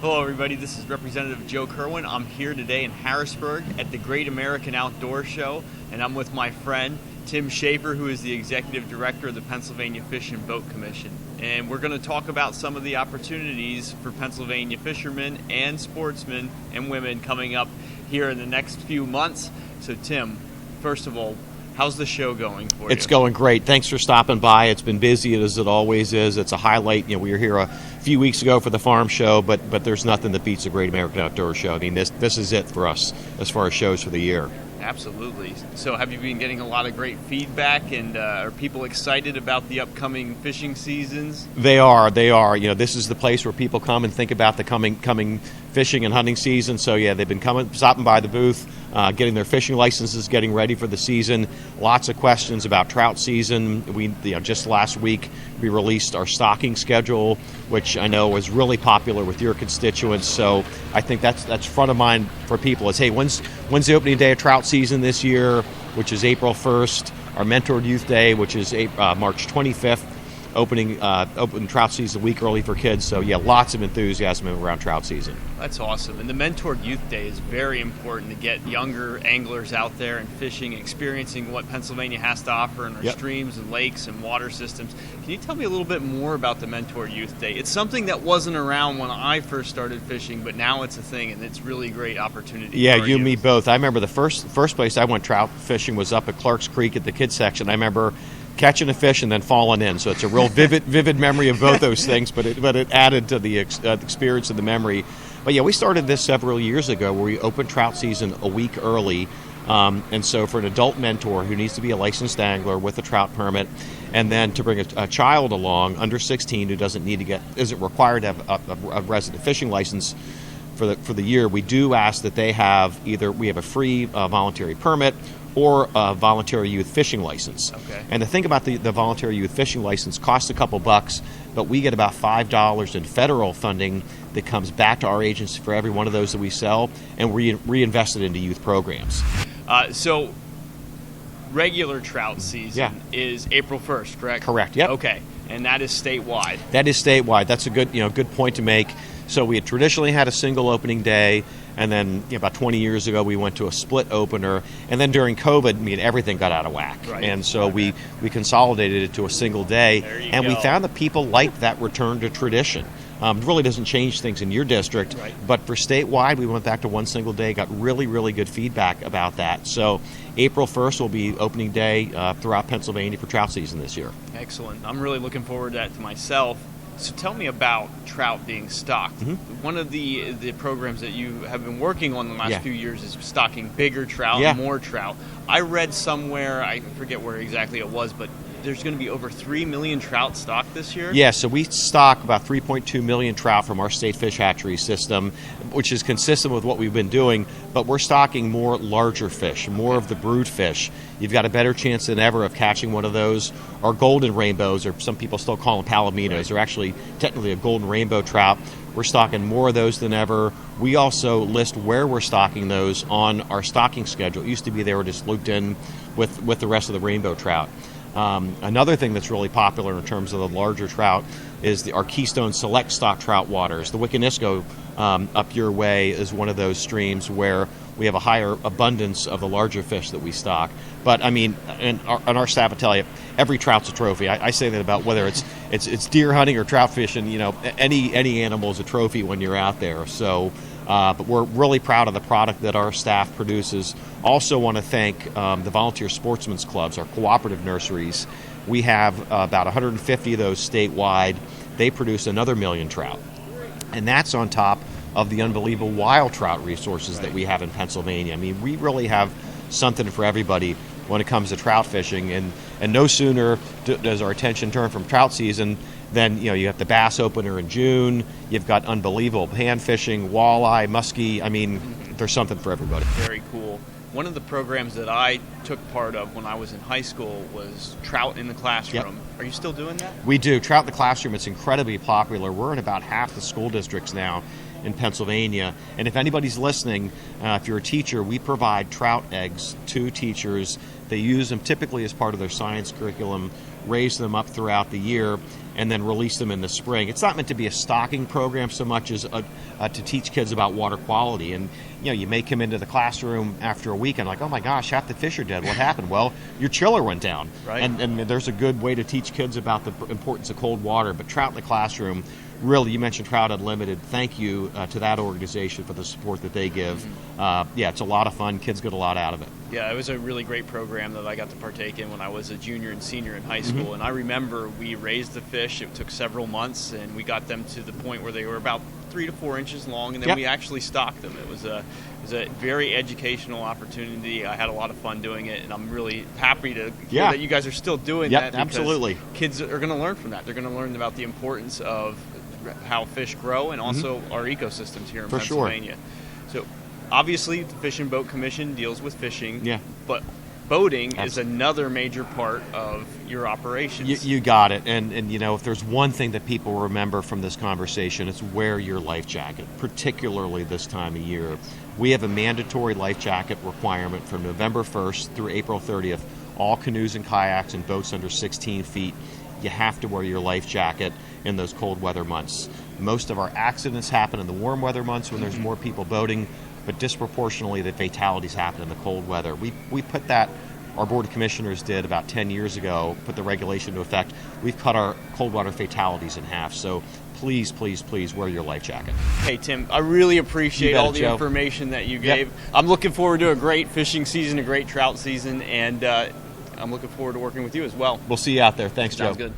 Hello everybody, this is Representative Joe Kerwin. I'm here today in Harrisburg at the Great American Outdoor Show, and I'm with my friend Tim Schaefer, who is the Executive Director of the Pennsylvania Fish and Boat Commission. And we're going to talk about some of the opportunities for Pennsylvania fishermen and sportsmen and women coming up here in the next few months. So Tim, first of all, how's the show going for you? It's going great. Thanks for stopping by. It's been busy as it always is. It's a highlight. We were here a few weeks ago for the farm show, but there's nothing that beats the Great American Outdoor Show. I mean, this is it for us as far as shows for the year. Absolutely. So have you been getting a lot of great feedback, and are people excited about the upcoming fishing seasons? They are. This is the place where people come and think about the coming fishing and hunting season. So yeah, they've been stopping by the booth, getting their fishing licenses, getting ready for the season. Lots of questions about trout season. We just last week we released our stocking schedule, which I know was really popular with your constituents. So I think that's front of mind for people. Is hey, when's the opening day of trout season this year, which is April 1st. Our Mentored Youth Day, which is March 25th. Open trout season a week early for kids. So yeah, lots of enthusiasm around trout season. That's awesome. And the Mentored Youth Day is very important to get younger anglers out there and fishing, experiencing what Pennsylvania has to offer in our streams and lakes and water systems. Can you tell me a little bit more about the Mentored Youth Day? It's something that wasn't around when I first started fishing, but now it's a thing, and it's really a great opportunity. Yeah, you and me both. I remember the first place I went trout fishing was up at Clark's Creek at the kids section. I remember catching a fish and then falling in. So it's a real vivid memory of both those things, but it added to the experience and the memory. But yeah, we started this several years ago where we opened trout season a week early. And so for an adult mentor who needs to be a licensed angler with a trout permit, and then to bring a child along under 16 who isn't required to have a resident fishing license for the year, we do ask that they have we have a free voluntary permit or a voluntary youth fishing license. Okay. And the thing about the voluntary youth fishing license costs a couple bucks, but we get about $5 in federal funding that comes back to our agency for every one of those that we sell, and we reinvest it into youth programs. So regular trout season is April 1st, correct? Correct, yep. Okay, and that is statewide. That is statewide. That's a good point to make. So we had traditionally had a single opening day, and then about 20 years ago we went to a split opener, and then during COVID, everything got out of whack. Right. And so we consolidated it to a single day, and we found that people liked that return to tradition. It really doesn't change things in your district, right, but for statewide, we went back to one single day, got really, really good feedback about that. So April 1st will be opening day throughout Pennsylvania for trout season this year. Excellent. I'm really looking forward to that to myself. So tell me about trout being stocked. Mm-hmm. One of the programs that you have been working on the last few years is stocking bigger trout and more trout. I read somewhere, I forget where exactly it was, but there's going to be over 3 million trout stocked this year? Yeah, so we stock about 3.2 million trout from our state fish hatchery system, which is consistent with what we've been doing, but we're stocking more larger fish, more of the brood fish. You've got a better chance than ever of catching one of those. Our golden rainbows, or some people still call them palominos, are actually technically a golden rainbow trout. We're stocking more of those than ever. We also list where we're stocking those on our stocking schedule. It used to be they were just looped in with the rest of the rainbow trout. Another thing that's really popular in terms of the larger trout is our Keystone Select Stock Trout waters. The Wiccanisco up your way is one of those streams where we have a higher abundance of the larger fish that we stock. But and our staff will tell you, every trout's a trophy. I say that about whether it's deer hunting or trout fishing. Any animal is a trophy when you're out there. So. But we're really proud of the product that our staff produces. Also want to thank the Volunteer Sportsmen's Clubs, our cooperative nurseries. We have about 150 of those statewide. They produce another 1 million trout. And that's on top of the unbelievable wild trout resources that we have in Pennsylvania. We really have something for everybody when it comes to trout fishing. And no sooner does our attention turn from trout season then you have the bass opener in June. You've got unbelievable pan fishing, walleye, muskie. There's something for everybody. Very cool. One of the programs that I took part of when I was in high school was Trout in the Classroom. Yep. Are you still doing that? We do. Trout in the Classroom, it's incredibly popular. We're in about half the school districts now in Pennsylvania. And if anybody's listening, if you're a teacher, we provide trout eggs to teachers. They use them typically as part of their science curriculum raise them up throughout the year, and then release them in the spring. It's not meant to be a stocking program so much as to teach kids about water quality. And you may come into the classroom after a week and like, oh my gosh, half the fish are dead. What happened? Well, your chiller went down. Right. And there's a good way to teach kids about the importance of cold water. But Trout in the Classroom, really, you mentioned Trout Unlimited. Thank you to that organization for the support that they give. It's a lot of fun. Kids get a lot out of it. Yeah, it was a really great program that I got to partake in when I was a junior and senior in high school. And I remember we raised the fish. It took several months, and we got them to the point where they were about 3 to 4 inches long, and then we actually stocked them. It was a very educational opportunity. I had a lot of fun doing it, and I'm really happy to hear that you guys are still doing that. Absolutely. Kids are going to learn from that. They're going to learn about the importance of how fish grow and also our ecosystems here in Pennsylvania. So obviously the Fish and Boat Commission deals with fishing, but boating is another major part of your operations. You got it. And if there's one thing that people remember from this conversation, it's wear your life jacket, particularly this time of year. We have a mandatory life jacket requirement from November 1st through April 30th. All canoes and kayaks and boats under 16 feet, you have to wear your life jacket in those cold weather months. Most of our accidents happen in the warm weather months when there's more people boating, but disproportionately the fatalities happen in the cold weather. We put that, our Board of Commissioners did about 10 years ago, put the regulation into effect. We've cut our cold water fatalities in half. So please, please, please wear your life jacket. Hey, Tim, I really appreciate all the information that you gave. I'm looking forward to a great fishing season, a great trout season, and I'm looking forward to working with you as well. We'll see you out there. Thanks, Joe. Sounds good.